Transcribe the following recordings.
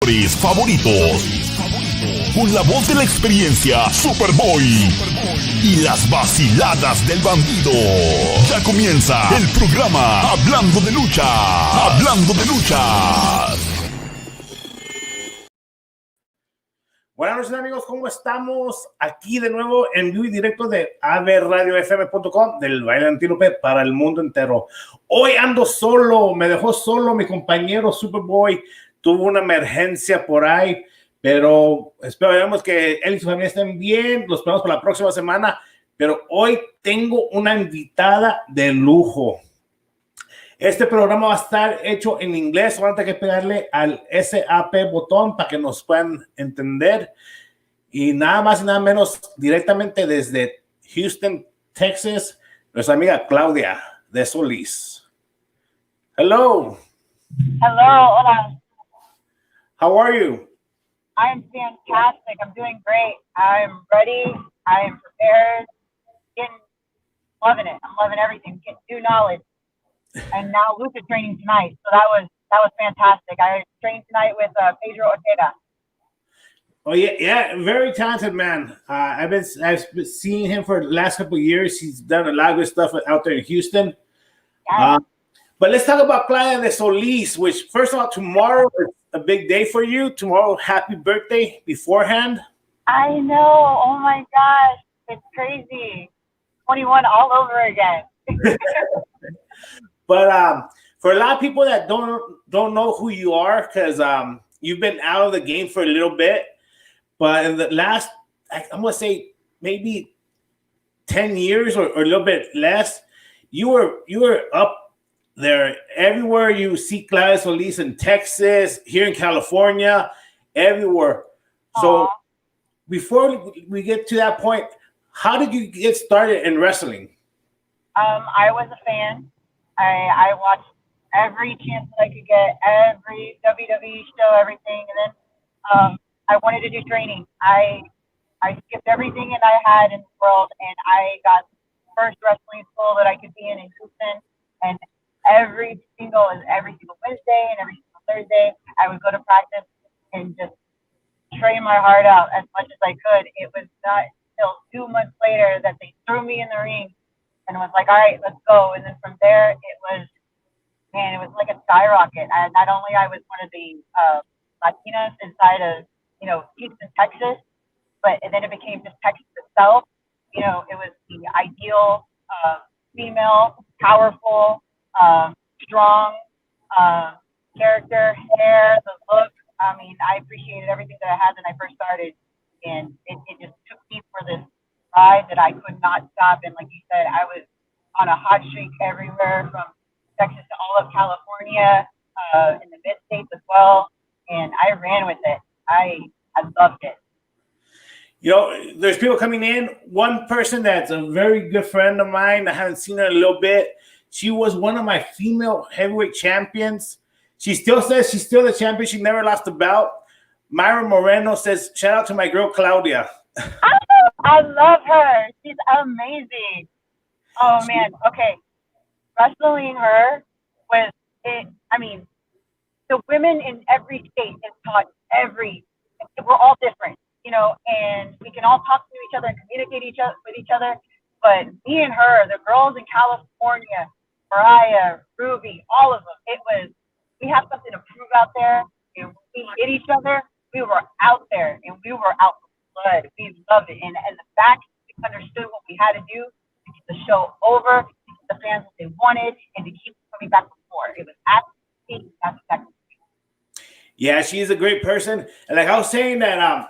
favoritos. Con la voz de la experiencia, Superboy. Y las vaciladas del bandido. Ya comienza el programa Hablando de Lucha. Hablando de Lucha. Buenas noches, amigos, ¿cómo estamos? Aquí de nuevo en vivo y directo de abradiofm.com del Baile Antílope para el mundo entero. Hoy ando solo, me dejó solo mi compañero Superboy. Tuvo una emergencia por ahí, pero esperemos que él y su familia estén bien. Los esperamos para la próxima semana, pero hoy tengo una invitada de lujo. Este programa va a estar hecho en inglés, van a tener que pegarle al SAP botón para que nos puedan entender. Y nada más y nada menos, directamente desde Houston, Texas, nuestra amiga Claudia de SOLIS. Hello. Hello, hola. How are you? I'm fantastic. I'm doing great. I'm ready. I am prepared. Loving it. I'm loving everything. Getting new knowledge. And now Lucha training tonight. So that was fantastic. I trained tonight with Pedro Ortega. Oh yeah, very talented man. I've been seeing him for the last couple of years. He's done a lot of good stuff out there in Houston. Yes. But let's talk about Claudia de Solis, which first of all, tomorrow is a big day for you. Tomorrow, happy birthday beforehand. I know. Oh my gosh, it's crazy. 21 all over again. But for a lot of people that don't know who you are, because you've been out of the game for a little bit, but in the last, I'm gonna say maybe 10 years or a little bit less, you were up there everywhere. You see Claudia Solis in Texas, here in California, everywhere. So before we get to that point, how did you get started in wrestling? I was a fan. I watched every chance that I could get, every WWE show, everything, and then I wanted to do training. I skipped everything that I had in the world, and I got the first wrestling school that I could be in Houston. And every single Wednesday and every single Thursday, I would go to practice and just train my heart out as much as I could. It was not until 2 months later that they threw me in the ring and was like, all right, let's go. And then from there, it was like a skyrocket. Not only I was one of the Latinas inside of, Houston, Texas, but then it became just Texas itself. It was the ideal female, powerful, strong character, hair, the look. I mean, I appreciated everything that I had when I first started, and it just took me for this ride that I could not stop. And like you said, I was on a hot streak everywhere from Texas to all of California, in the mid-states as well, and I ran with it. I loved it. There's people coming in. One person that's a very good friend of mine, I haven't seen her in a little bit. She was one of my female heavyweight champions. She still says she's still the champion. She never lost a belt. Myra Moreno says, shout out to my girl, Claudia. I love her. She's amazing. Oh, man. Okay. Wrestling her was it. I mean, the women in every state is taught we're all different, and we can all talk to each other and communicate with each other. But me and her, the girls in California, Mariah, Ruby, all of them, we have something to prove out there. And we hit each other. We were out there, and we were out for blood. We loved it. And the fact we understood what we had to do to get the show over, to get the fans what they wanted, and to keep coming back before. It was absolutely fantastic. Yeah, she's a great person. And like I was saying that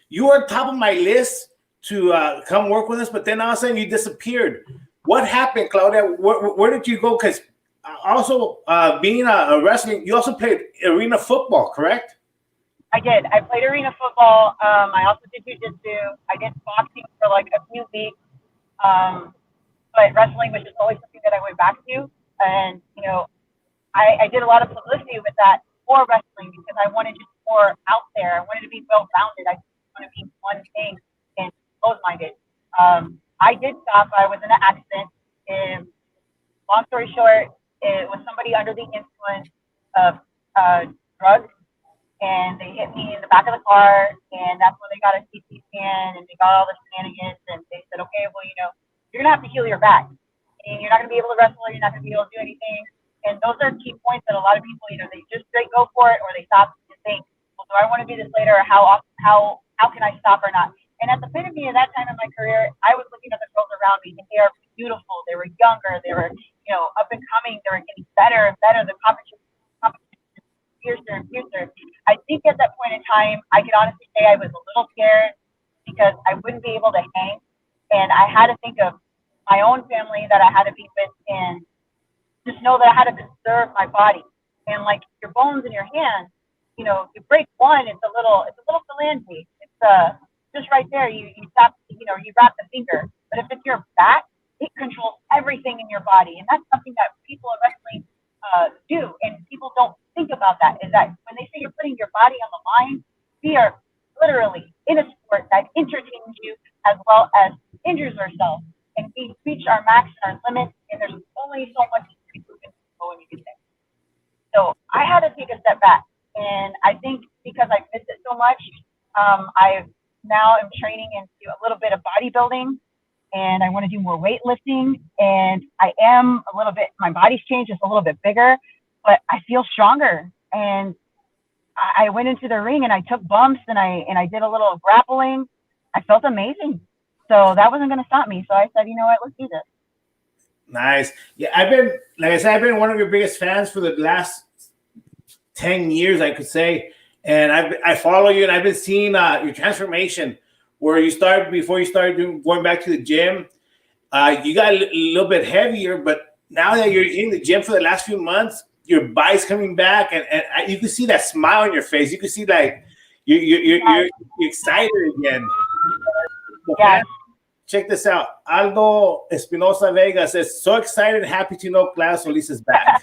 you were top of my list to come work with us, but then all of a sudden you disappeared. What happened, Claudia? Where did you go? Because also being a wrestling, you also played arena football, correct? I did. I played arena football. I also did jiu-jitsu. I did boxing for like a few weeks. But wrestling was just always something that I went back to. And, I did a lot of publicity with that for wrestling because I wanted just more out there. I wanted to be well-rounded. I didn't want to be one thing and close-minded. I did stop. I was in an accident. And long story short, it was somebody under the influence of drugs and they hit me in the back of the car, and that's when they got a CT scan, and they got all the shenanigans, and they said, okay, well, you're going to have to heal your back, and you're not going to be able to wrestle, you're not going to be able to do anything. And those are key points that a lot of people, they just straight go for it, or they stop and think, well, do I want to do this later, or how can I stop or not? And at the epitome of that time in my career, I was looking at the girls around me, and they are beautiful. They were younger. They were, up and coming. They were getting better and better. The competition fiercer and fiercer. I think at that point in time, I could honestly say I was a little scared because I wouldn't be able to hang, and I had to think of my own family that I had to be with, and just know that I had to conserve my body. And like your bones in your hands, you break one, it's a little phalange. It's just right there. You tap, you wrap the finger. But if it's your back, it controls everything in your body, and that's something that people in wrestling do, and people don't think about that. Is that when they say you're putting your body on the line, we are literally in a sport that entertains you as well as injures ourselves, and we reach our max and our limit, and there's only so much you can go when you get there. So I had to take a step back, and I think because I missed it so much, I now am training into a little bit of bodybuilding, and I want to do more weightlifting, and I am a little bit, my body's changed, it's a little bit bigger, but I feel stronger. And I went into the ring and I took bumps, and I did a little grappling. I felt amazing. So that wasn't going to stop me. So I said, you know what, let's do this. Nice. Yeah, I've been one of your biggest fans for the last 10 years, I could say. And I follow you, and I've been seeing your transformation where before you started going back to the gym, you got a little bit heavier, but now that you're in the gym for the last few months, your body's coming back, and you can see that smile on your face. You can see like you're excited again. Yeah. Check this out. Aldo Espinosa Vega says, so excited and happy to know Claudia Solis is back.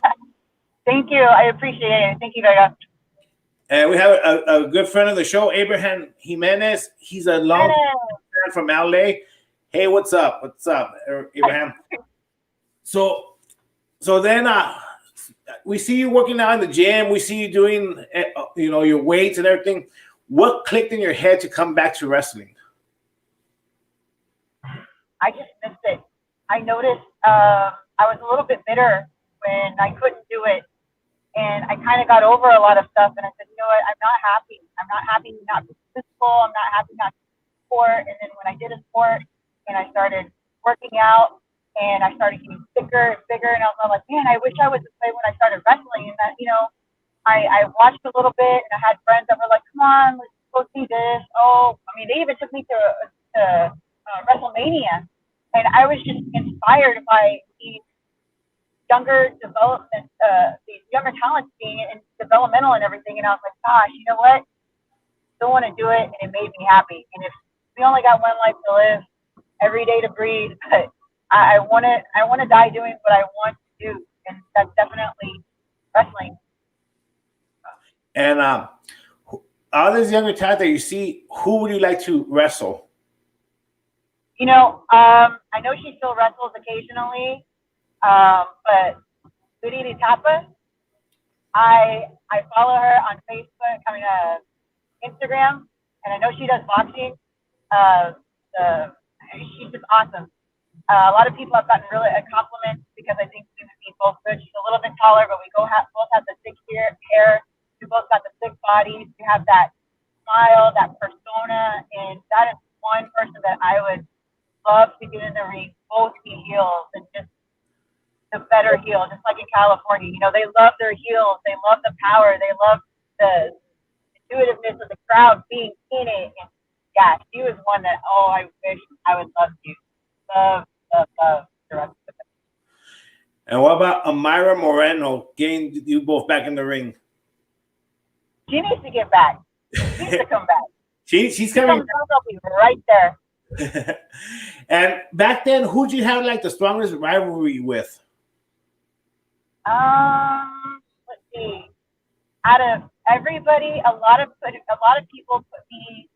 Thank you. I appreciate it. Thank you, Vega. And we have a good friend of the show, Abraham Jimenez. He's a long fan from LA. Hey, what's up? What's up, Abraham? So then we see you working out in the gym. We see you doing, your weights and everything. What clicked in your head to come back to wrestling? I just missed it. I noticed I was a little bit bitter when I couldn't do it. And I kind of got over a lot of stuff, and I said, you know what, I'm not happy. I'm not happy not to physical. I'm not happy not to sport. And then when I did a sport and I started working out and I started getting thicker and bigger, and I was like, man, I wish I was this way when I started wrestling. And that, I watched a little bit, and I had friends that were like, come on, let's go see this. Oh, I mean, they even took me to WrestleMania, and I was just inspired by these younger development, these younger talents being in developmental and everything. And I was like, gosh, you know what? Still want to do it, and it made me happy. And if we only got one life to live, every day to breathe, but I want to die doing what I want to do, and that's definitely wrestling. And all these younger talent that you see, who would you like to wrestle? I know she still wrestles occasionally. But Lady Tapa, I follow her on Facebook, Instagram, and I know she does boxing. She's just awesome. A lot of people have gotten really a compliment because I think we would be both good. She's a little bit taller, but we both have the thick hair. We both got the thick bodies. We have that smile, that persona, and that is one person that I would love to get in the ring, both be heels, and just the better heel, just like in California. They love their heels. They love the power. They love the intuitiveness of the crowd being in it. And yeah, she was one that, I wish I would love to. Love the rest of it. And what about Amira Moreno getting you both back in the ring? She needs to get back. She needs to come back. She's coming. I'll be right there. And back then, who'd you have like the strongest rivalry with? Let's see. Out of everybody, a lot of people put me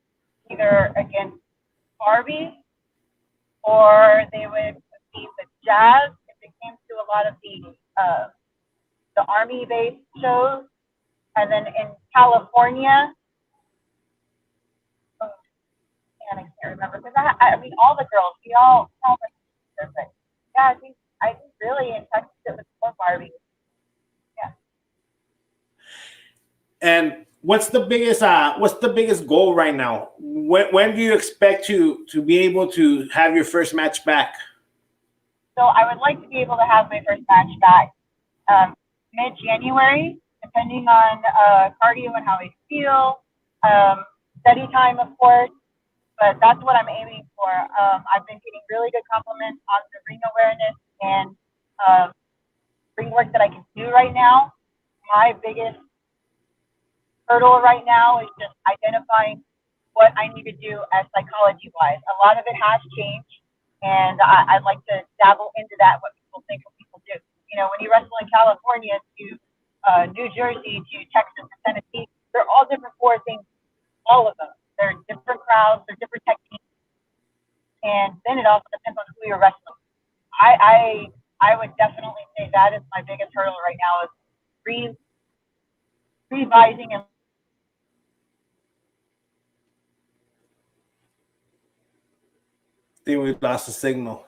either against Barbie, or they would put me with Jazz if it came to a lot of the army-based shows. And then in California, oh, man, I can't remember because I mean, all the girls, we all went there, but yeah, I think really in Texas it was more Barbie. Yeah. And what's the biggest goal right now? When do you expect to be able to have your first match back? So I would like to be able to have my first match back mid-January, depending on cardio and how I feel. Study time, of course, but that's what I'm aiming for. I've been getting really good compliments on the ring awareness and ring work that I can do right now. My biggest hurdle right now is just identifying what I need to do as psychology-wise. A lot of it has changed, and I'd like to dabble into that, what people think, what people do. You know, when you wrestle in California to New Jersey to Texas to Tennessee, they're all different for things, all of them. They're different crowds, they're different techniques, and then it also depends on who you're wrestling. I would definitely say that is my biggest hurdle right now is revising and I think we lost the signal.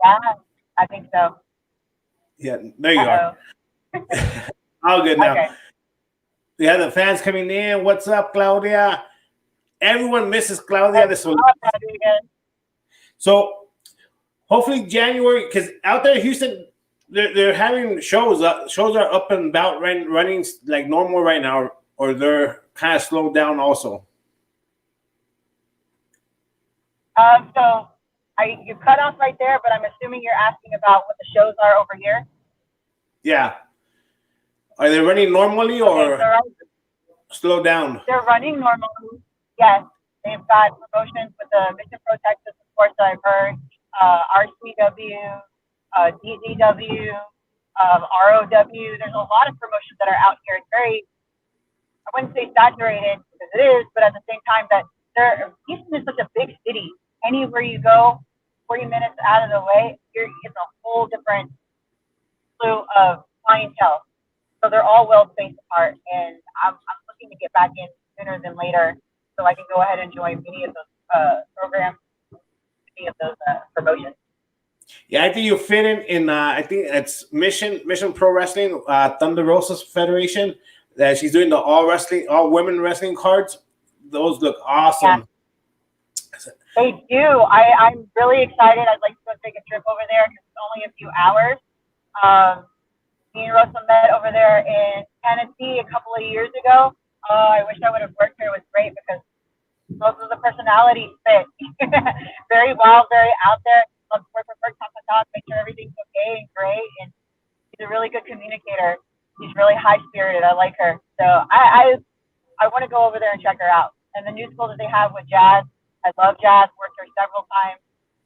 yeah, I think so. Yeah, there you are. All good now. Okay. We have the fans coming in. What's up, Claudia? Everyone misses Claudia. So hopefully January, because out there in Houston, they're having shows. Shows are up and about, running like normal right now, or they're kind of slowed down also. So you cut off right there, but I'm assuming you're asking about what the shows are over here. Yeah. Are they running normally or slow down? They're running normally. Yes. They've got promotions with the Mission Pro Texas, of course, that I've heard. RCW, DZW, ROW. There's a lot of promotions that are out here. It's very, I wouldn't say saturated because it is, but at the same time that Houston is such a big city. Anywhere you go, 40 minutes out of the way, it's a whole different slew of clientele. So they're all well spaced apart, and I'm looking to get back in sooner than later, so I can go ahead and join many of those programs, many of those promotions. Yeah, I think you fit in. I think it's Mission Pro Wrestling, Thunder Rosa's Federation. That she's doing the all women wrestling cards. Those look awesome. Yeah. They do. I'm really excited. I'd like to go take a trip over there because it's only a few hours. Me and Rosa met over there in Tennessee a couple of years ago. I wish I would have worked here. It was great because Rosa's a personality fit. Very wild, very out there. Loves to work with her, talk, make sure everything's okay and great. And she's a really good communicator. She's really high spirited. I like her. So I want to go over there and check her out. And the new school that they have with Jazz, I love Jazz, worked her several times,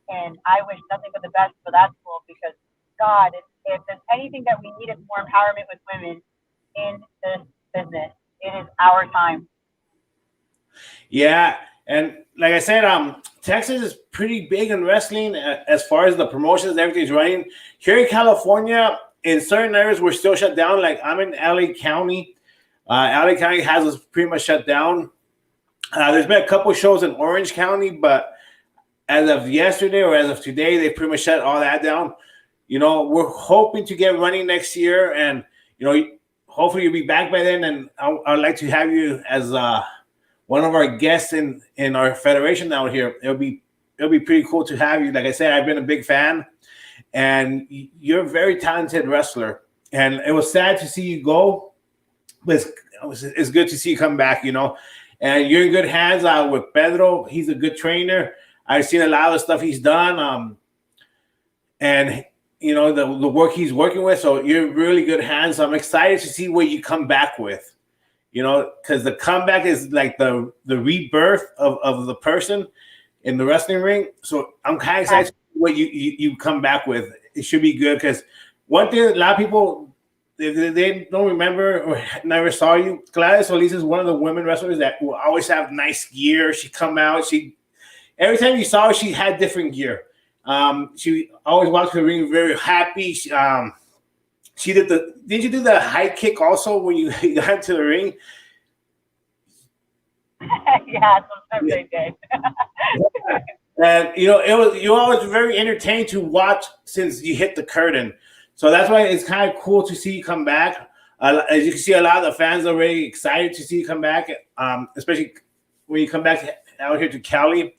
and I wish nothing but the best for that school because, God, if there's anything that we need, it's more empowerment with women in this business. It is our time. Yeah, and like I said, Texas is pretty big in wrestling as far as the promotions, everything's running. Here in California, in certain areas, we're still shut down. Like I'm in LA County. LA County has us pretty much shut down. There's been a couple shows in Orange County, but as of yesterday or as of today, they pretty much shut all that down. You know, we're hoping to get running next year, and you know, hopefully you'll be back by then. And I'd like to have you as one of our guests in our federation out here. It'll be pretty cool to have you. Like I said, I've been a big fan, and you're a very talented wrestler. And it was sad to see you go, but it's good to see you come back. You know. And you're in good hands with Pedro. He's a good trainer. I've seen a lot of the stuff he's done. And, you know, the work he's working with. So you're in really good hands. So I'm excited to see what you come back with, you know, because the comeback is like the rebirth of the person in the wrestling ring. So I'm kind of excited to see what you come back with. It should be good because one thing a lot of people, they don't remember or never saw you. Claudia Solis is one of the women wrestlers that will always have nice gear. She come out. Every time you saw her, she had different gear. She always walked to the ring very happy. she did you do the high kick also when you got into the ring? Yeah, sometimes I did. And you always very entertaining to watch since you hit the curtain. So that's why it's kind of cool to see you come back. As you can see, a lot of the fans are really excited to see you come back, especially when you come back out here to Cali.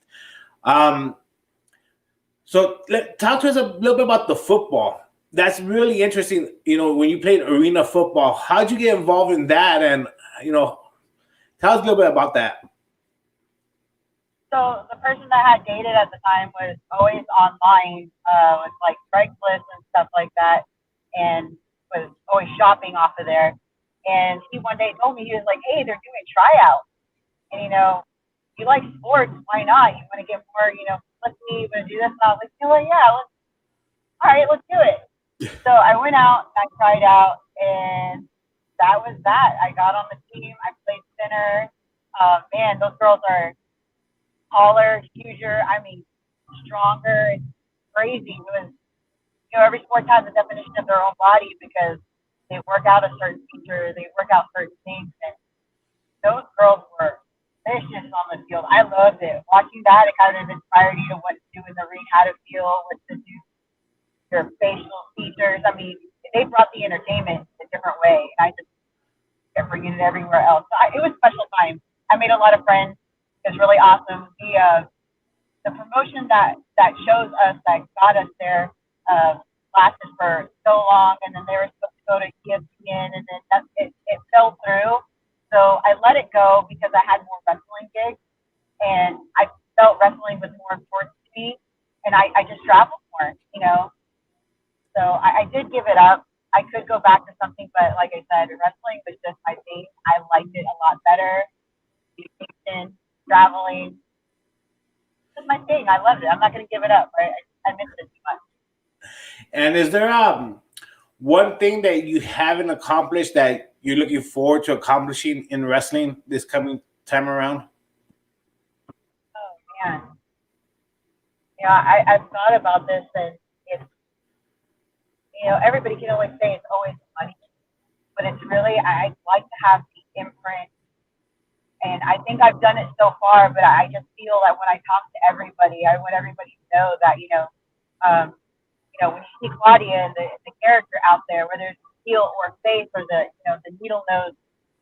So talk to us a little bit about the football. That's really interesting. When you played arena football, how'd you get involved in that? And tell us a little bit about that. So the person that I had dated at the time was always online with like Craigslist and stuff like that, and was always shopping off of there. And he one day told me, he was like, "Hey, they're doing tryouts, and you like sports, why not? You want to get more, let's see, you want to do this?" And I was like, yeah, all right, let's do it. So I went out, I tried out, and that was that. I got on the team. I played center. Man, those girls are taller, huger. I mean, stronger. It's crazy. It was, every sport has a definition of their own body because they work out a certain feature, they work out certain things, and those girls were vicious on the field. I loved it. Watching that, it kind of inspired you to what to do in the ring, how to feel, what to do, your facial features. I mean, they brought the entertainment a different way, and I just kept bringing it everywhere else. So it was a special time. I made a lot of friends. It was really awesome. The promotion that shows us, that got us there, lasted for so long, and then they were supposed to go to ESPN, and then it fell through. So I let it go because I had more wrestling gigs, and I felt wrestling was more important to me, and I just traveled more, So I did give it up. I could go back to something, but like I said, wrestling was just my thing. I liked it a lot better. Communication, traveling, it's my thing. I loved it. I'm not going to give it up, right? I missed it too much. And is there one thing that you haven't accomplished that you're looking forward to accomplishing in wrestling this coming time around? Oh, man. I've thought about this, and it's, everybody can always say it's always money, but it's really, I'd like to have the imprint, and I think I've done it so far, but I just feel that when I talk to everybody, I want everybody to know that, when you see Claudia and the character out there, whether it's heel or face or the needle nose,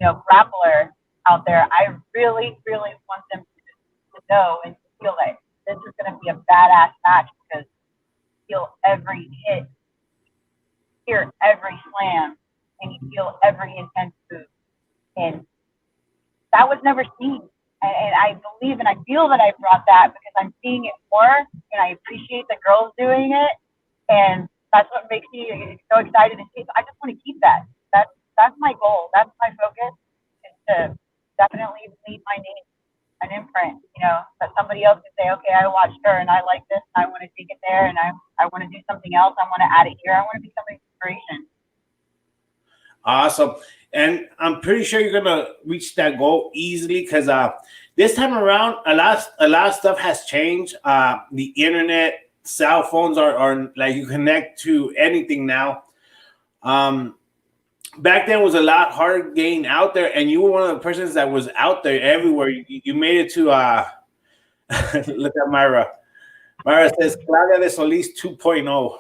grappler out there, I really, really want them to know and to feel that this is going to be a badass match because you feel every hit, hear every slam, and you feel every intense move. And that was never seen. And I believe and I feel that I brought that because I'm seeing it more, and I appreciate the girls doing it. And that's what makes me so excited to see. I just want to keep that. That's my goal. That's my focus, is to definitely leave my name, an imprint, that somebody else can say, okay, I watched her and I like this, and I want to take it there, and I want to do something else. I want to add it here. I want to be some inspiration. Awesome. And I'm pretty sure you're going to reach that goal easily because this time around, a lot of stuff has changed. The internet, cell phones are like you connect to anything now. Back then was a lot harder getting out there, and you were one of the persons that was out there everywhere. You made it to look at Myra. Myra says Claudia de Solis 2.0.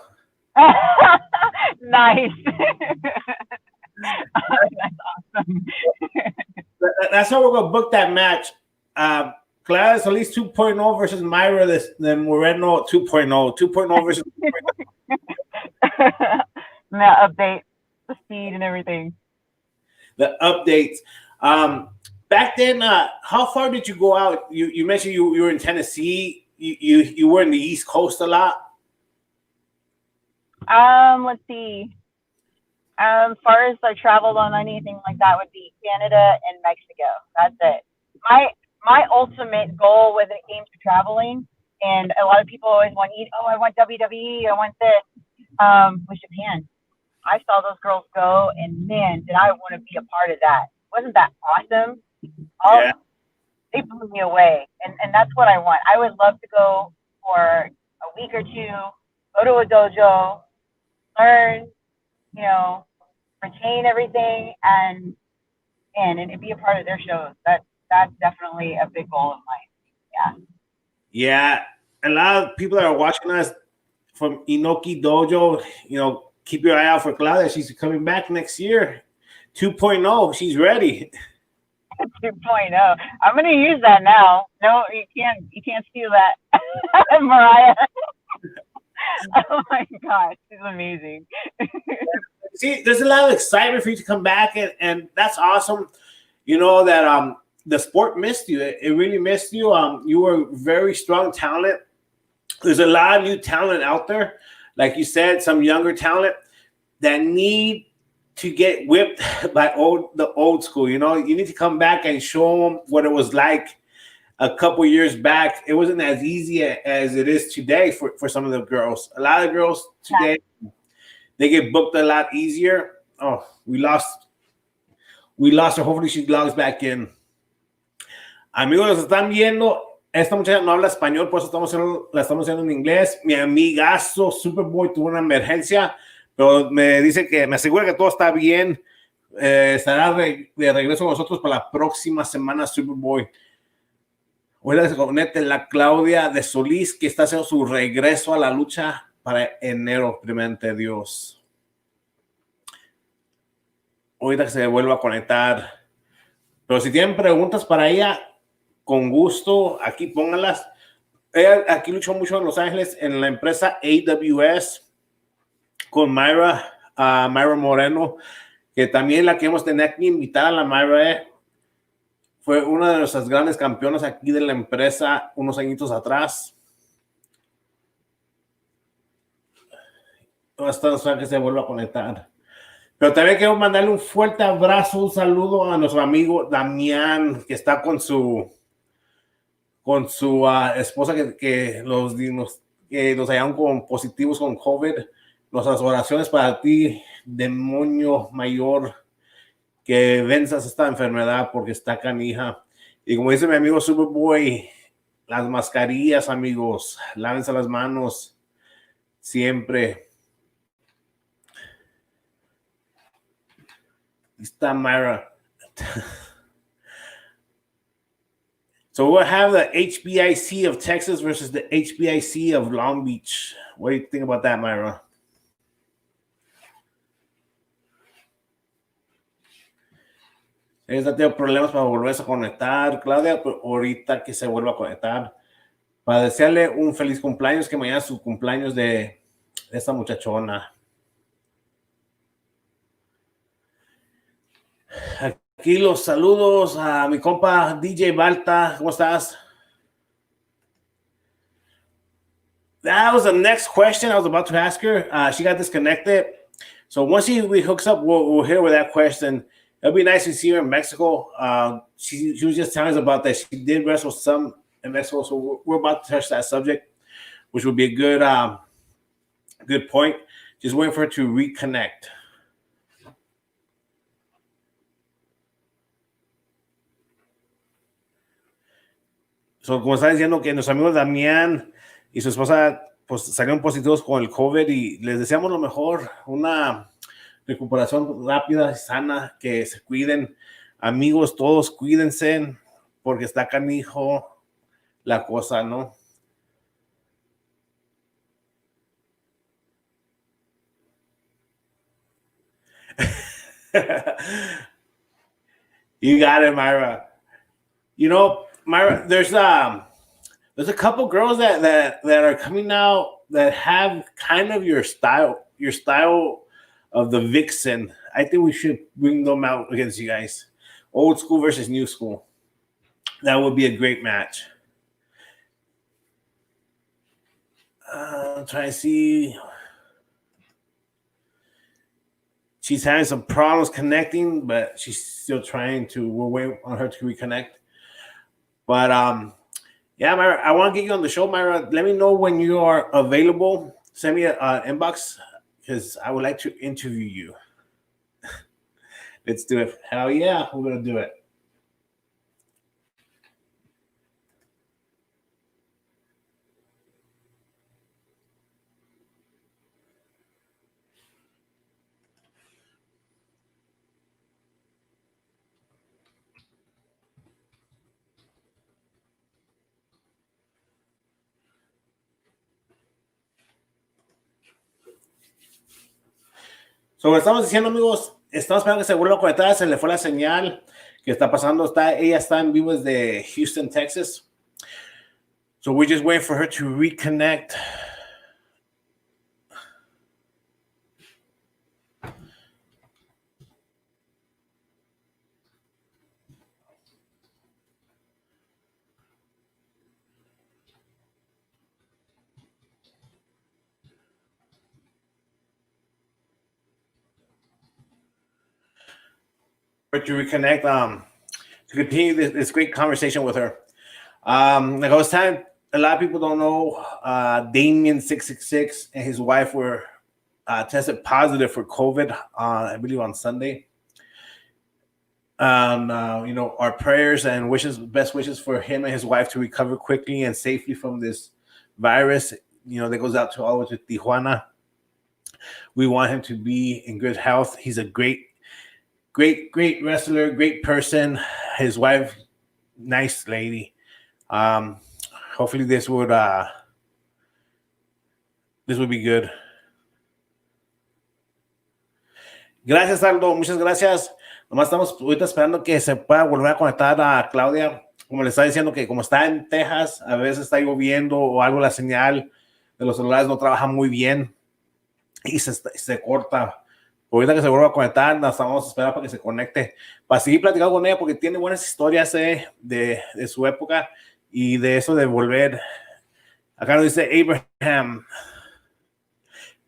Nice. That's awesome. That's how we're gonna book that match. Claudia de Solis 2.0 versus Myra the Moreno 2.0. 2.0 versus 2.0. Now update the speed and everything. The updates. Back then, how far did you go out? You mentioned you were in Tennessee. You were in the East Coast a lot. Let's see. As far as I traveled on anything like that would be Canada and Mexico. That's it. My ultimate goal when it came to traveling, and a lot of people always want to eat, I want WWE, I want this, was Japan. I saw those girls go, and man, did I want to be a part of that. Wasn't that awesome? Yeah. They blew me away, and that's what I want. I would love to go for a week or two, go to a dojo, learn, you know, retain everything and be a part of their shows. That's definitely a big goal of mine. Yeah, a lot of people that are watching us from Inoki Dojo, keep your eye out for Claudia. She's coming back next year. 2.0, she's ready. 2.0. I'm gonna use that now. No, you can't steal that. Mariah. Oh my gosh, she's amazing. See, there's a lot of excitement for you to come back, and that's awesome. You know that the sport missed you. It really missed you. You were very strong talent. There's a lot of new talent out there, like you said, some younger talent that need to get whipped by the old school. You need to come back and show them what it was like a couple years back. It wasn't as easy as it is today for some of the girls. A lot of girls today, they get booked a lot easier. Oh, we lost her. Hopefully she logs back in. Amigos, nos están viendo. Esta muchacha no habla español, por eso la estamos haciendo en inglés. Mi amigazo Superboy tuvo una emergencia, pero me dice que me asegura que todo está bien. Estará de regreso con nosotros para la próxima semana, Superboy. Ahora se conecta la Claudia de Solís, que está haciendo su regreso a la lucha para enero, primeramente Dios. Ahorita que se vuelva a conectar. Pero si tienen preguntas para ella, con gusto, aquí pónganlas. Ella aquí luchó mucho en Los Ángeles en la empresa AWS con Mayra Moreno, que también la queremos tener aquí invitada a la Mayra. Fue una de nuestras grandes campeonas aquí de la empresa unos añitos atrás. Hasta que se vuelva a conectar. Pero también quiero mandarle un fuerte abrazo, un saludo a nuestro amigo Damián, que está con su esposa que nos hallaron con positivos con COVID. Nuestras oraciones para ti, demonio mayor, que venzas esta enfermedad porque está canija. Y como dice mi amigo Superboy, las mascarillas, amigos, lávense las manos siempre. Está Myra. So we'll have the HBIC of Texas versus the HBIC of Long Beach. What do you think about that, Myra? Ella tiene problemas para volverse a conectar, Claudia, pero ahorita que se vuelva a conectar. Para desearle un feliz cumpleaños, que mañana es su cumpleaños de esta muchachona. Aquí los saludos a mi compa DJ Balta. ¿Cómo estás? That was the next question I was about to ask her. She got disconnected. So once she hooks up, we'll hit her with that question. It'll be nice to see her in Mexico. She was just telling us about that. She did wrestle some in Mexico, so we're about to touch that subject, which would be a good point. Just waiting for her to reconnect. So, como está diciendo que nuestro amigo Damián y su esposa pues salieron positivos con el COVID y les deseamos lo mejor, una recuperación rápida y sana, que se cuiden. Amigos, todos cuídense porque está canijo la cosa, ¿no? You got it, Myra. You know, Myra, there's a couple girls that are coming out that have kind of your style of the Vixen. I think we should bring them out against you guys. Old school versus new school. That would be a great match. I'm trying to see. She's having some problems connecting, but she's still trying to. We're waiting on her to reconnect. But yeah, Myra, I want to get you on the show, Myra. Let me know when you are available. Send me an inbox because I would like to interview you. Let's do it. Hell yeah, we're going to do it. So, estamos diciendo, amigos, estamos esperando que se vuelva a conectar, se le fue la señal que está pasando, ella está en vivo desde Houston, Texas. So, we're just waiting for her to reconnect. To reconnect, to continue this great conversation with her. Like I was telling, a lot of people don't know, Damien 666 and his wife were tested positive for COVID, I believe on Sunday. Our prayers and best wishes for him and his wife to recover quickly and safely from this virus. That goes out to all of us with Tijuana. We want him to be in good health. He's a great wrestler, great person. His wife, nice lady. Hopefully this would be good. Gracias, Aldo. Muchas gracias. Nomás estamos ahorita esperando que se pueda volver a conectar a Claudia. Como le estaba diciendo, que como está en Texas, a veces está lloviendo o algo, la señal de los celulares no trabaja muy bien y se corta. Ahorita que se vuelva a conectar, nos vamos a esperar para que se conecte, para seguir platicando con ella, porque tiene buenas historias de su época y de eso de volver. Acá nos dice Abraham,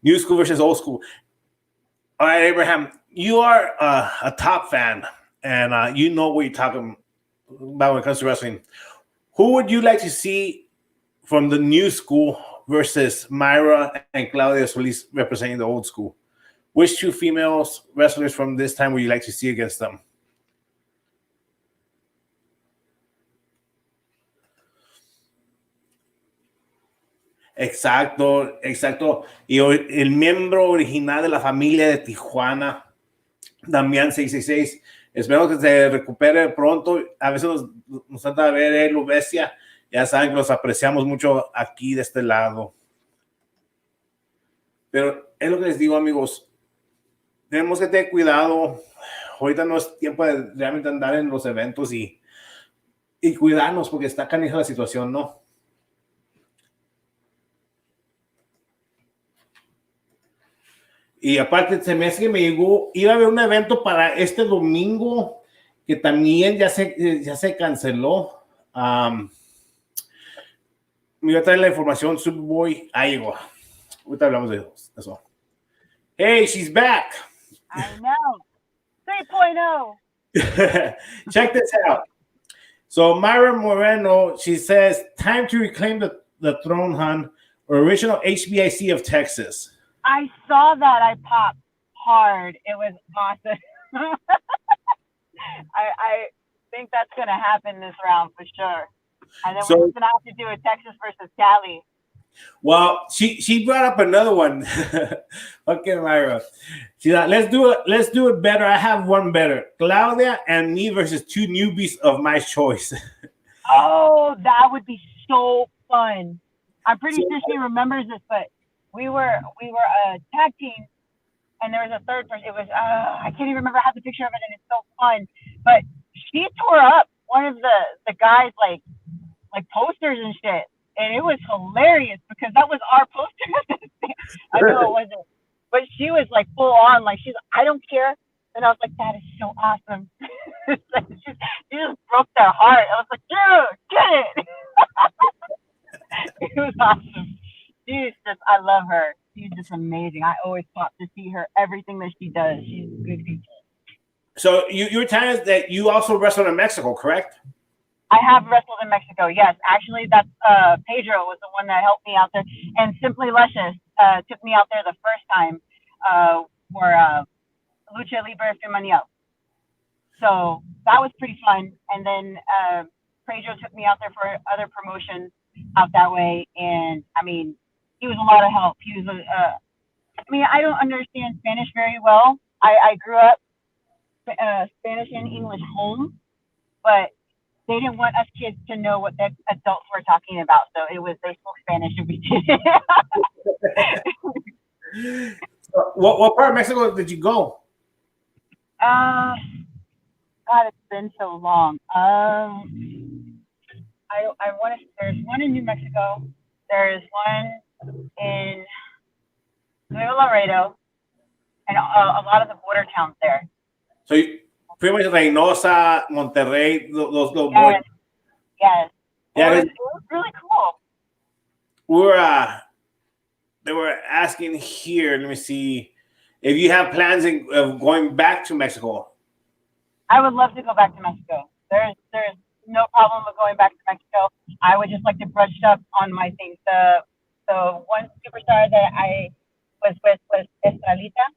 new school versus old school. All right, Abraham, you are a top fan, and you know what you're talking about when it comes to wrestling. Who would you like to see from the new school versus Myra and Claudia Solis representing the old school? Which two females wrestlers from this time would you like to see against them? Exacto. Y el miembro original de la familia de Tijuana, Damián 666. Espero que se recupere pronto. A veces nos trata de ver él o Bestia. Ya saben que los apreciamos mucho aquí de este lado. Pero es lo que les digo, amigos. Tenemos que tener cuidado. Ahorita no es tiempo de realmente andar en los eventos y cuidarnos, porque está canija la situación, ¿no? Y aparte, se me hace que me llegó, iba a haber un evento para este domingo que también ya se canceló. Me iba a traer la información, Superboy. Ahí llegó. Ahorita hablamos de eso. Hey, she's back. I know. 3.0. Check this out. So Myra Moreno, she says, time to reclaim the throne, hon. Original HBIC of Texas. I saw that. I popped hard. It was awesome. I think that's going to happen this round for sure. And then we're going to have to do a Texas versus Cali. Well, she brought up another one. Okay, Myra. She's like, let's do it better. I have one better. Claudia and me versus two newbies of my choice. Oh, that would be so fun. I'm pretty sure she remembers this, but we were a tag team, and there was a third person. It was I can't even remember. I have the picture of it, and it's so fun. But she tore up one of the guys like posters and shit. And it was hilarious because that was our poster. I know it wasn't. But she was like full on, like she's like, I don't care. And I was like, that is so awesome. She just broke their heart. I was like, dude, get it. It was awesome. I love her. She's just amazing. I always pop to see her, everything that she does. She's good people. So you were telling us that you also wrestled in Mexico, correct? I have wrestled in Mexico, yes. Actually, that's Pedro was the one that helped me out there. And Simply Luscious took me out there the first time for Lucha Libre Femenil. So that was pretty fun. And then Pedro took me out there for other promotions out that way. And, I mean, he was a lot of help. He was, I don't understand Spanish very well. I grew up Spanish and English home, but they didn't want us kids to know what the adults were talking about. So they spoke Spanish and we did. What part of Mexico did you go? God, it's been so long. I want to. There's one in New Mexico. There's one in Nuevo Laredo, and a lot of the border towns there. So you, pretty much Reynosa, Monterrey, those little Yes, boys. yes. Yeah, It was really cool. They were asking here. Let me see if you have plans of going back to Mexico. I would love to go back to Mexico. There's no problem with going back to Mexico. I would just like to brush up on my things. The one superstar that I was with was Estralita,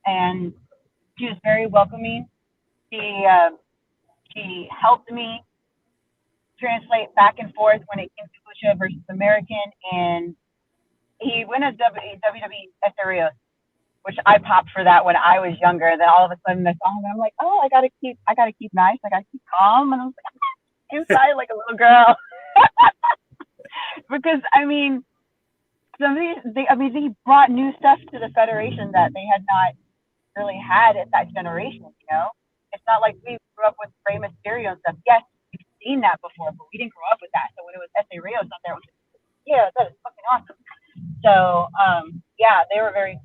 and she was very welcoming. She helped me translate back and forth when it came to Lucha versus American, and he went as WWE Esterios, which I popped for that when I was younger. Then all of a sudden I saw him and I'm like, oh, I gotta keep nice, I gotta keep calm, and I was like inside like a little girl. Because I mean, they brought new stuff to the federation that they had not really had at that generation. You know, it's not like we grew up with Rey Mysterio and stuff. Yes, we've seen that before, but we didn't grow up with that. So when it was S.A. Rios out there, it was like, yeah, that is fucking awesome. So yeah, they were very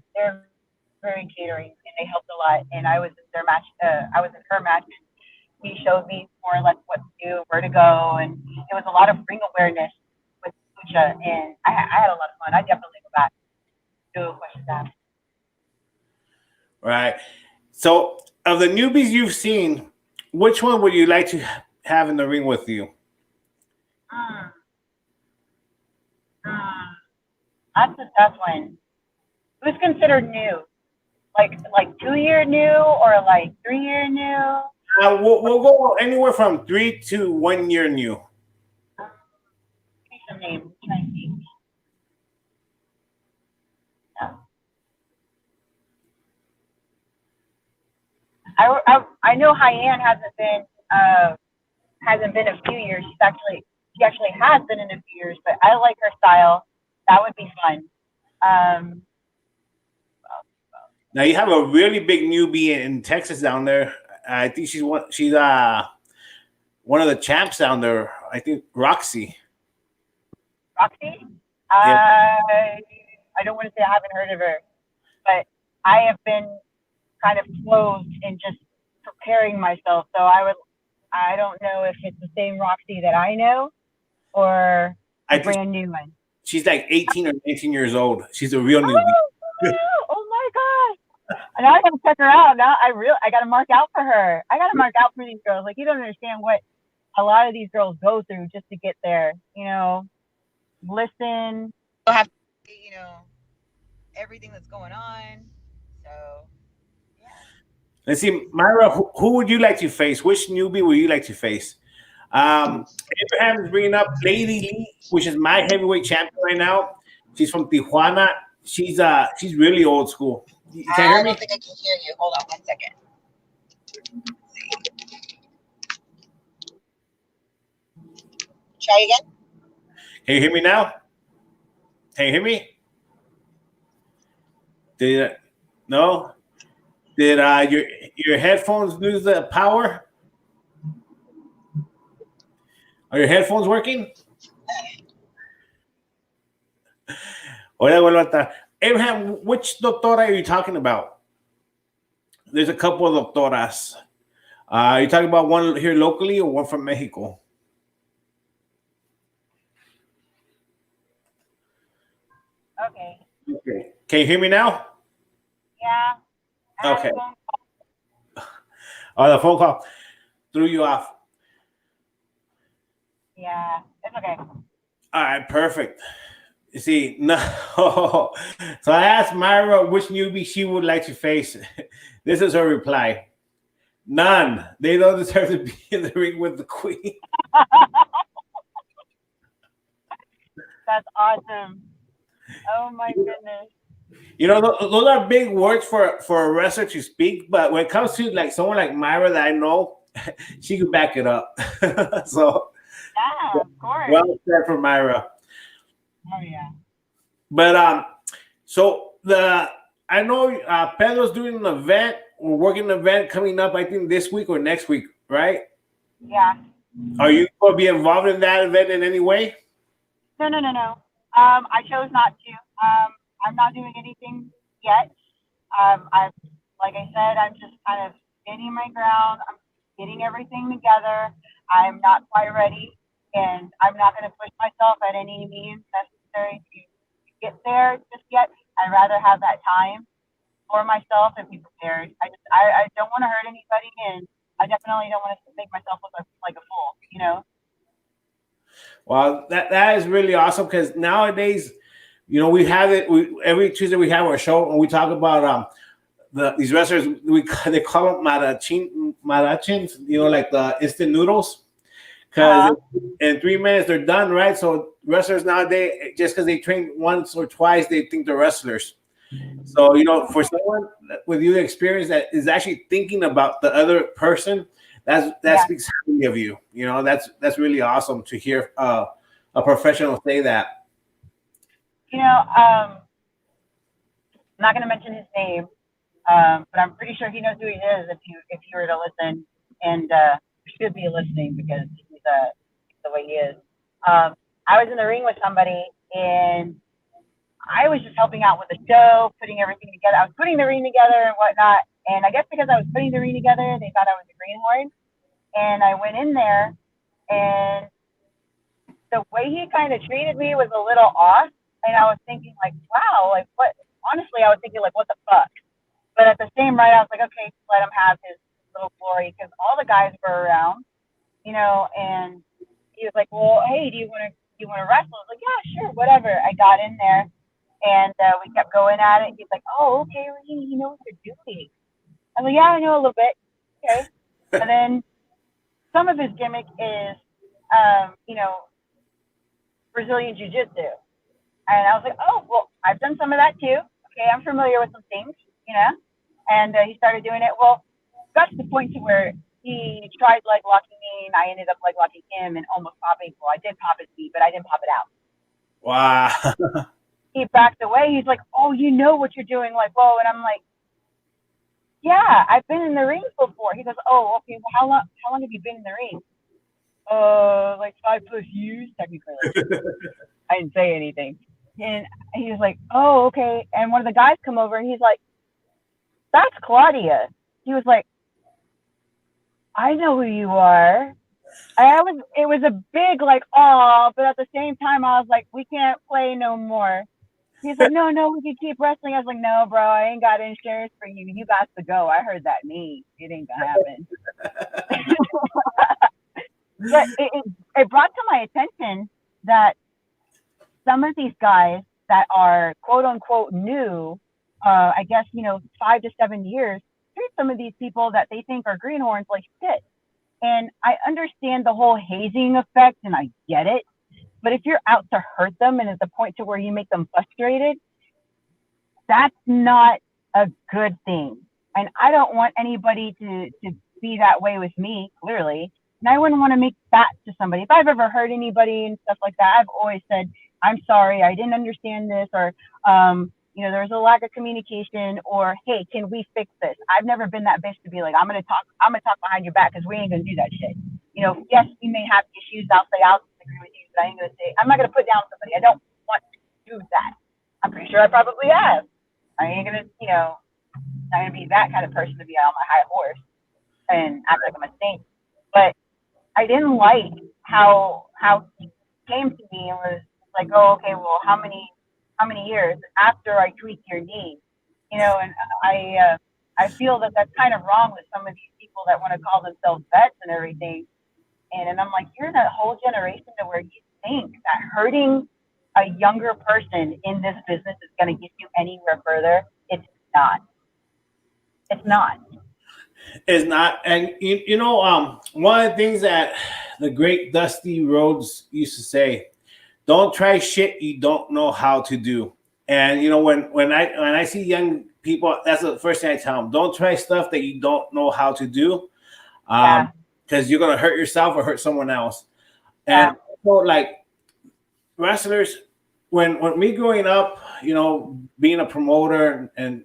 catering, and they helped a lot. And I was in their match. I was in her match, and he showed me more or less what to do, where to go, and it was a lot of ring awareness with Lucha, and I had a lot of fun. I definitely go back to question that. Right. So, of the newbies you've seen, which one would you like to have in the ring with you? That's a tough one. Who's considered new? Like 2-year new or like 3-year new? We'll go anywhere from 3 to 1 year new. Give me some names. I'm trying to think. I know Hyann hasn't been a few years. She actually has been in a few years, but I like her style. That would be fun. Now you have a really big newbie in Texas down there. I think she's one of the champs down there. I think Roxy. Roxy? Yeah. I don't want to say I haven't heard of her, but I have been kind of closed in just preparing myself. So I don't know if it's the same Roxy that I know or a brand new one. She's like 18 or 19 years old. She's a real newbie. Oh my God. And I gotta check her out. Now I gotta mark out for her. I gotta mark out for these girls. Like, you don't understand what a lot of these girls go through just to get there, you know. Listen. You'll have to, you know, everything that's going on. So yeah. Let's see, Myra, who would you like to face? Which newbie would you like to face? Abraham is bringing up Lady Lee, which is my heavyweight champion right now. She's from Tijuana. She's really old school. Can you hear me? I don't think I can hear you. Hold on 1 second. Try again. Can you hear me now? Can you hear me? No? Did your headphones lose the power? Are your headphones working? Abraham, which doctora are you talking about? There's a couple of doctoras. Are you talking about one here locally or one from Mexico? Okay. Can you hear me now? Yeah. Okay. Oh, the phone call threw you off. Yeah, it's okay. All right, perfect. You see, no. So I asked Myra which newbie she would like to face. This is her reply. None. They don't deserve to be in the ring with the queen. That's awesome. Oh my goodness. You know, those are big words for a wrestler to speak, but when it comes to like someone like Myra that I know, she could back it up. So yeah, of course. Well said for Myra. Oh yeah. But so I know Pedro's doing an event. We're working an event coming up, I think this week or next week, right? Yeah. Are you going to be involved in that event in any way? No. I chose not to. I'm not doing anything yet. I've, like I said, I'm just kind of standing my ground. I'm getting everything together. I'm not quite ready, and I'm not going to push myself at any means necessary to get there just yet. I'd rather have that time for myself and be prepared. I don't want to hurt anybody, and I definitely don't want to make myself look like a fool, you know? Well, that is really awesome because nowadays, we have it. Every Tuesday we have our show and we talk about these wrestlers. They call them marachins, like the instant noodles. Because in 3 minutes they're done, right? So wrestlers nowadays, just because they train once or twice, they think they're wrestlers. So for someone with your experience that is actually thinking about the other person, that speaks highly of you. That's really awesome to hear a professional say that. I'm not going to mention his name, but I'm pretty sure he knows who he is if you were to listen, and should be listening because he's the way he is. I was in the ring with somebody, and I was just helping out with the show, putting everything together. I was putting the ring together and whatnot, and I guess because I was putting the ring together, they thought I was a greenhorn. And I went in there, and the way he kind of treated me was a little off. And I was thinking, like, wow, like what? Honestly, I was thinking, like, what the fuck? But at the same right, I was like, okay, let him have his little glory because all the guys were around, and he was like, well, hey, do you want to wrestle? I was like, yeah, sure, whatever. I got in there, and we kept going at it. He's like, oh, okay, well, you know what you're doing. I was like, yeah, I know a little bit. Okay. And then some of his gimmick is, Brazilian Jiu-Jitsu. And I was like, oh, well, I've done some of that too. Okay, I'm familiar with some things, And he started doing it. Well, got to the point to where he tried leg locking me, and I ended up leg locking him and almost popping. Well, I did pop his feet, but I didn't pop it out. Wow. He backed away. He's like, oh, you know what you're doing. Like, whoa. And I'm like, yeah, I've been in the ring before. He goes, oh, okay, well, how long have you been in the ring? Like 5+ years, technically. I didn't say anything. And he was like, oh, okay. And one of the guys come over, and he's like, that's Claudia. He was like, I know who you are. It was a big, like, oh, but at the same time, I was like, we can't play no more. He's like, no, we can keep wrestling. I was like, no, bro, I ain't got insurance for you. You got to go. I heard that knee. It ain't gonna happen. But it brought to my attention that some of these guys that are quote unquote new, I guess, 5 to 7 years, treat some of these people that they think are greenhorns like shit. And I understand the whole hazing effect, and I get it. But if you're out to hurt them and at the point to where you make them frustrated, that's not a good thing. And I don't want anybody to be that way with me, clearly. And I wouldn't want to make that to somebody. If I've ever hurt anybody and stuff like that, I've always said, I'm sorry, I didn't understand this, or, there was a lack of communication, or, hey, can we fix this? I've never been that bitch to be like, I'm going to talk behind your back because we ain't going to do that shit. Yes, we may have issues. I'll disagree with you, but I'm not going to put down somebody. I don't want to do that. I'm pretty sure I probably have. I ain't going to, not going to be that kind of person to be on my high horse and act like I'm a saint. But I didn't like how he came to me and was like, oh, okay, well, how many years after I tweaked your knee? And I feel that that's kind of wrong with some of these people that want to call themselves vets and everything. And I'm like, you're that whole generation to where you think that hurting a younger person in this business is going to get you anywhere further. It's not. It's not. It's not. And, one of the things that the great Dusty Rhodes used to say, don't try shit you don't know how to do. And, when I see young people, that's the first thing I tell them. Don't try stuff that you don't know how to do. Because you're going to hurt yourself or hurt someone else. And so, like, wrestlers, when me growing up, being a promoter and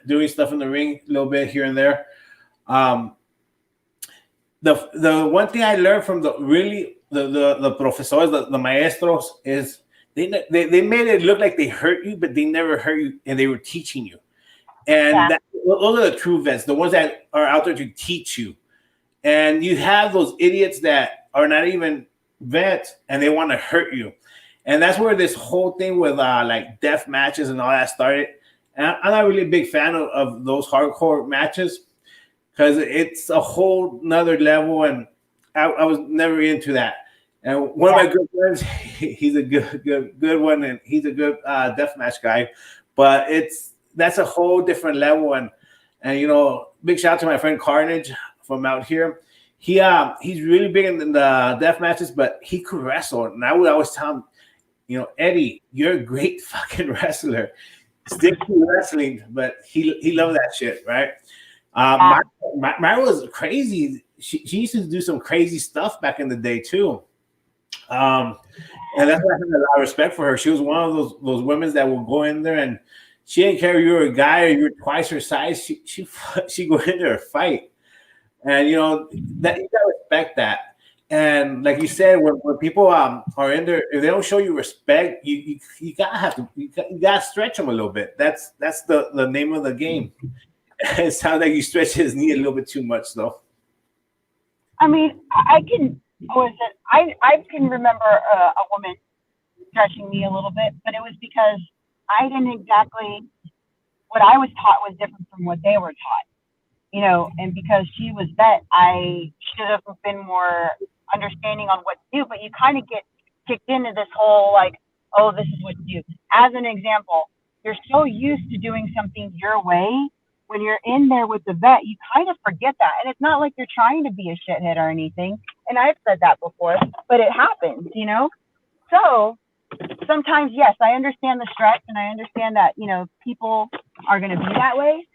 doing stuff in the ring a little bit here and there, um, the one thing I learned from the profesores, the maestros, is they made it look like they hurt you, but they never hurt you, and they were teaching you. And those are the true vets, the ones that are out there to teach you. And you have those idiots that are not even vets, and they want to hurt you. And that's where this whole thing with like death matches and all that started. And I'm not really a big fan of those hardcore matches because it's a whole nother level, and I was never into that. And one of my good friends, he's a good one, and he's a good deathmatch guy. But that's a whole different level, and big shout out to my friend Carnage from out here. He's really big in the death matches, but he could wrestle, and I would always tell him, Eddie, you're a great fucking wrestler. Stick to wrestling, but he loved that shit, right? Myra was crazy. She used to do some crazy stuff back in the day too. And that's why I have a lot of respect for her. She was one of those women that will go in there, and she didn't care if you were a guy or you were twice her size. She go in there and fight, and that you gotta respect that. And like you said, when people are in there, if they don't show you respect, you gotta stretch them a little bit. That's the name of the game. It sounds like you stretch his knee a little bit too much, though. I mean, I can remember a woman stretching me a little bit, but it was because I didn't exactly, what I was taught was different from what they were taught, and because she was vet, I should have been more understanding on what to do, but you kind of get kicked into this whole like, oh, this is what to do. As an example, you're so used to doing something your way. When you're in there with the vet, you kind of forget that. And it's not like you're trying to be a shithead or anything. And I've said that before, but it happens, So sometimes, yes, I understand the stretch, and I understand that, people are going to be that way.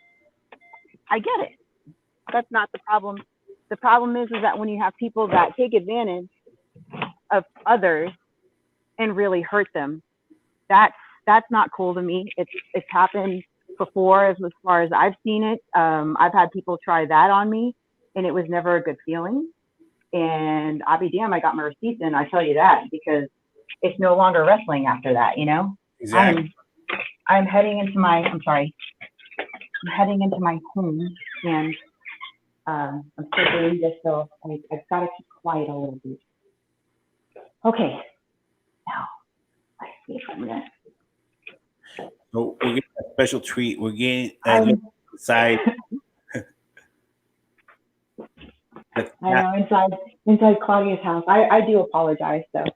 I get it. That's not the problem. The problem is that when you have people that take advantage of others and really hurt them, that's not cool to me. It's happened before, as far as I've seen it. I've had people try that on me, and it was never a good feeling. And I'll be damned, I got my receipts in, I tell you that, because it's no longer wrestling after that, Exactly. I'm heading into my home, and I'm still doing this, so I've got to keep quiet a little bit. Okay, now let's see if I'm gonna. So we're getting a special treat. We're getting a look inside. I know, inside Claudia's house. I do apologize, though.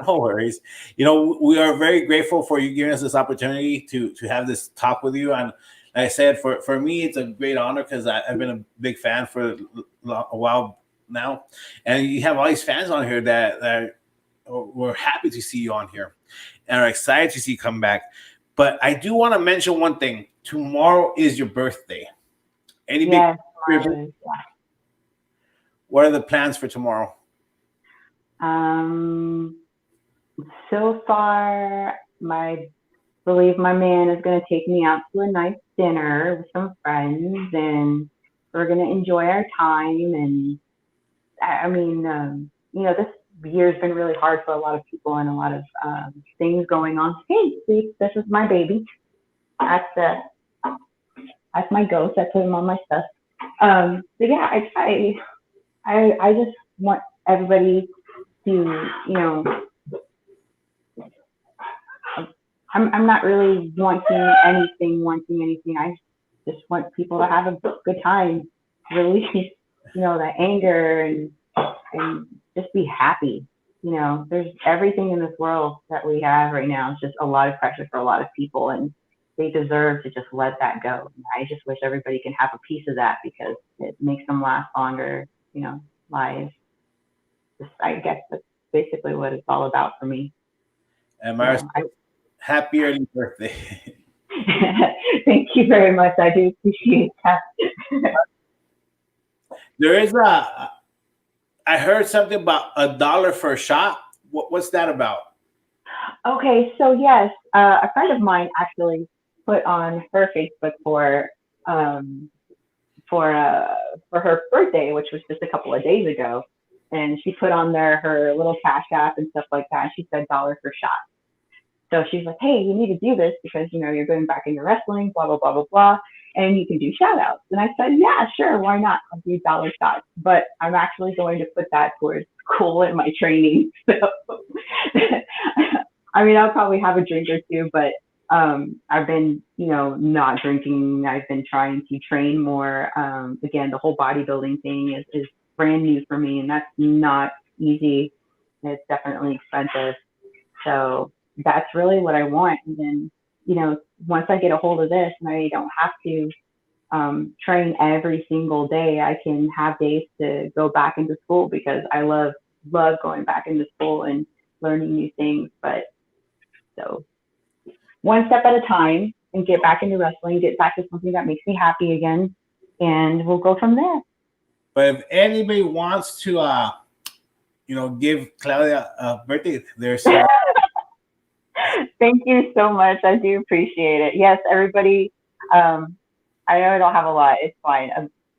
No worries. We are very grateful for you giving us this opportunity to have this talk with you. And like I said, for me, it's a great honor because I've been a big fan for a while now. And you have all these fans on here that we're happy to see you on here and are excited to see you come back. But I do want to mention one thing. Tomorrow is your birthday. What are the plans for tomorrow? So far, I believe my man is going to take me out to a nice dinner with some friends, and we're going to enjoy our time. And I mean, this year's been really hard for a lot of people, and a lot of things going on. Hey, see, this is my baby. That's my ghost. I put him on my stuff. But yeah, I just want everybody to, I'm not really wanting anything. I just want people to have a good time, release, the anger and just be happy. There's everything in this world that we have right now. It's just a lot of pressure for a lot of people, and they deserve to just let that go. I just wish everybody can have a piece of that because it makes them last longer, lives. I guess that's basically what it's all about for me. And Myra, happy early birthday. Thank you very much. I do appreciate that. There is I heard something about $1 for a shot. What's that about? Okay, so yes, a friend of mine actually put on her Facebook um for uh for her birthday, which was just a couple of days ago, and she put on there her little cash app and stuff like that. She said dollar for shot. So she's like, hey, you need to do this because you're going back into wrestling, blah blah blah blah blah, and you can do shout outs. And I said, yeah, sure, why not? I'll do dollar shots, but I'm actually going to put that towards school and my training. So I mean, I'll probably have a drink or two, but I've been, not drinking. I've been trying to train more. Again, the whole bodybuilding thing is brand new for me, and that's not easy. It's definitely expensive. So that's really what I want. And then, once I get a hold of this and I don't have to train every single day, I can have days to go back into school because I love going back into school and learning new things. But so one step at a time and get back into wrestling, get back to something that makes me happy again, and we'll go from there. But if anybody wants to, give Claudia a birthday, there's. Thank you so much. I do appreciate it. Yes, everybody. I know I don't have a lot. It's fine.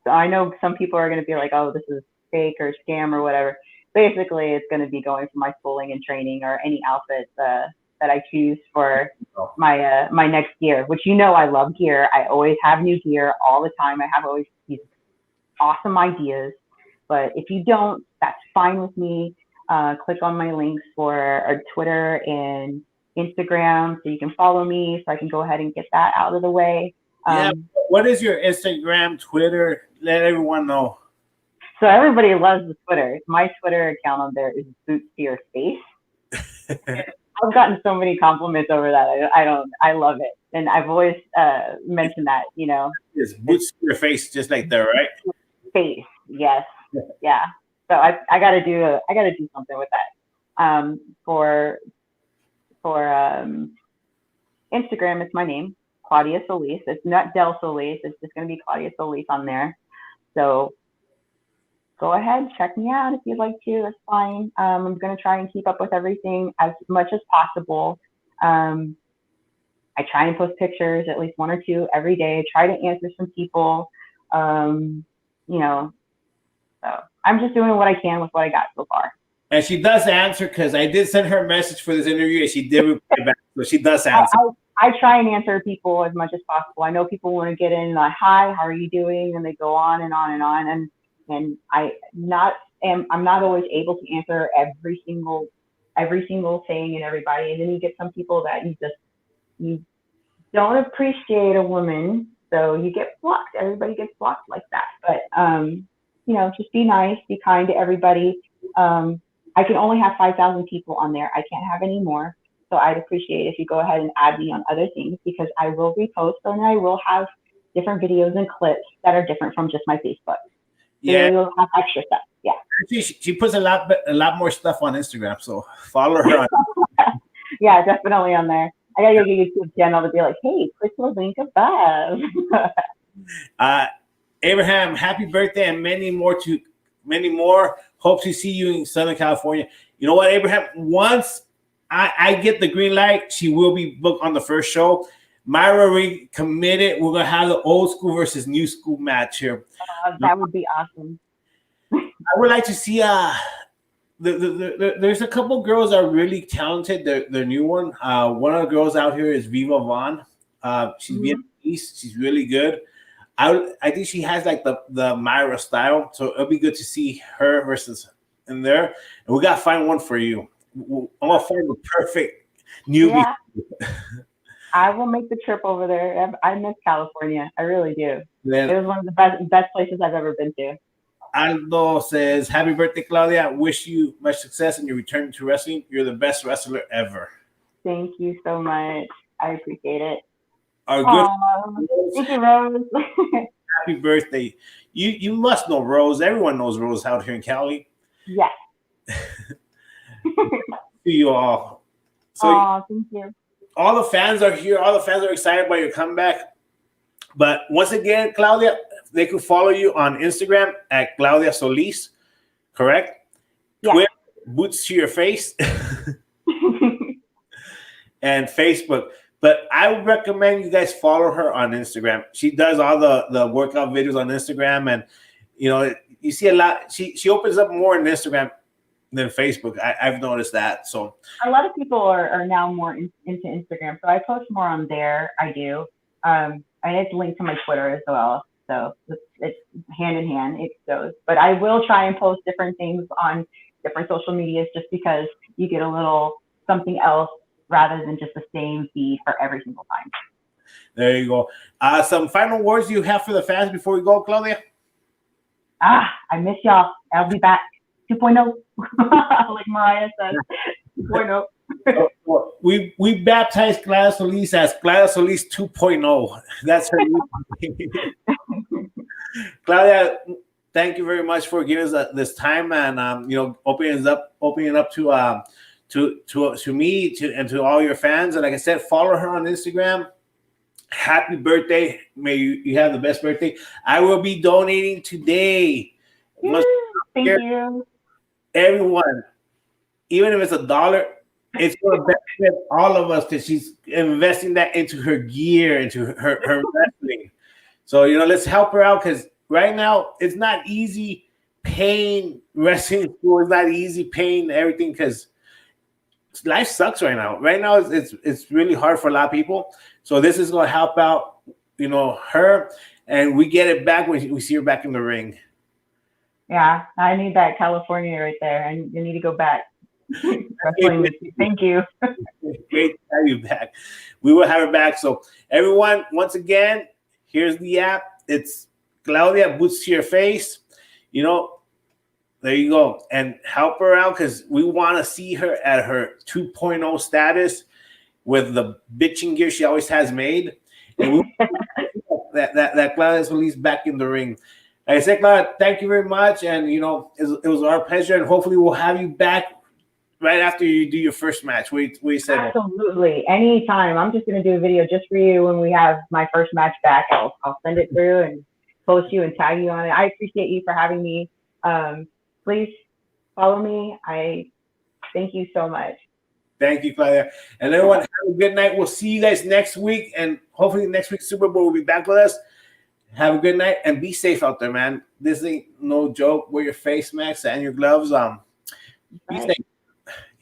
I know some people are going to be like, "Oh, this is fake or scam or whatever." Basically, it's going to be going for my schooling and training or any outfits that I choose for my next gear. Which I love gear. I always have new gear all the time. I have always these awesome ideas. But if you don't, that's fine with me. Click on my links for our Twitter and Instagram so you can follow me so I can go ahead and get that out of the way. What is your Instagram, Twitter? Let everyone know. So everybody loves the Twitter. My Twitter account on there is Boots to Your Face. I've gotten so many compliments over that. I love it. And I've always mentioned that, It's Boots to Your Face, just like that, right? Face, yes. Yeah. So I gotta do something with that. For Instagram, it's my name, Claudia Solis. It's not Del Solis. It's just going to be Claudia Solis on there. So go ahead, check me out if you'd like to. That's fine. I'm going to try and keep up with everything as much as possible. I try and post pictures, at least one or two every day. I try to answer some people. So I'm just doing what I can with what I got so far. And she does answer because I did send her a message for this interview and she did reply back. So she does answer. I try and answer people as much as possible. I know people want to get in like, hi, how are you doing? And they go on and on and on. And I'm not always able to answer every single thing and everybody. And then you get some people that you don't appreciate a woman. So you get blocked. Everybody gets blocked like that. But, just be nice, be kind to everybody. I can only have 5,000 people on there. I can't have any more. So I'd appreciate if you go ahead and add me on other things because I will repost and I will have different videos and clips that are different from just my Facebook. Yeah. So you'll have extra stuff. Yeah. Actually, she puts a lot more stuff on Instagram. So follow her on. Yeah, definitely on there. I gotta get a YouTube channel to be like, hey, click the link above. Abraham, happy birthday and many more. Hope to see you in Southern California. You know what, Abraham? Once I get the green light, she will be booked on the first show. Myra, we committed. We're going to have the old school versus new school match here. That would be awesome. I would like to see there's a couple girls that are really talented. The new one. One of the girls out here is Viva Vaughn. She's Vietnamese. She's really good. I think she has like the Myra style, so it'll be good to see her versus in there. And we gotta find one for you. I'm gonna find the perfect newbie. Yeah. I will make the trip over there. I miss California. I really do. It was one of the best places I've ever been to. Aldo says, "Happy birthday, Claudia! Wish you much success in your return to wrestling. You're the best wrestler ever." Thank you so much. I appreciate it. Our good thank you, Rose. Happy birthday. You must know Rose. Everyone knows Rose out here in Cali. Yes. See you all. So thank you. All the fans are here. All the fans are excited about your comeback. But once again, Claudia, they can follow you on Instagram at Claudia Solis, correct? Yeah. Twitter, Boots to Your Face. and Facebook. But I would recommend you guys follow her on Instagram. She does all the workout videos on Instagram, and you see a lot. She opens up more on Instagram than Facebook. I've noticed that. So a lot of people are now more into Instagram, so I post more on there. I do. I have to link to my Twitter as well, so it's hand in hand. It goes. But I will try and post different things on different social medias, just because you get a little something else rather than just the same feed for every single time. There you go. Some final words you have for the fans before we go, Claudia? I miss y'all. I'll be back. 2.0, like Mariah says. 2.0. We baptized Claudia Solis as Claudia Solis 2.0. That's her new Claudia, thank you very much for giving us this time, and opening it up to me and to all your fans. And like I said, follow her on Instagram. Happy birthday. May you have the best birthday. I will be donating today. Thank you. Everyone, even if it's $1, it's going to benefit all of us, because she's investing that into her gear, into her wrestling. So, let's help her out, because right now it's not easy paying wrestling school. It's not easy paying everything, because life sucks right now. Right now, it's really hard for a lot of people. So this is going to help out, her, and we get it back when we see her back in the ring. Yeah, I need that California right there. I need to go back. Thank you. Great to have you back. We will have her back. So everyone, once again, here's the app. It's Claudia, Boots to Your Face. There you go. And help her out, because we want to see her at her 2.0 status with the bitching gear she always has made. And we that Claudia Solis back in the ring. Like I said, Claudia, thank you very much. And, it was our pleasure. And hopefully we'll have you back right after you do your first match. We said absolutely. Anytime. I'm just going to do a video just for you when we have my first match back. I'll send it through and post you and tag you on it. I appreciate you for having me. Please follow me. I thank you so much. Thank you, Claudia. And everyone, have a good night. We'll see you guys next week. And hopefully next week's Super Bowl will be back with us. Have a good night and be safe out there, man. This ain't no joke. Wear your face masks and your gloves. Be safe.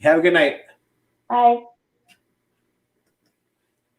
Have a good night. Bye.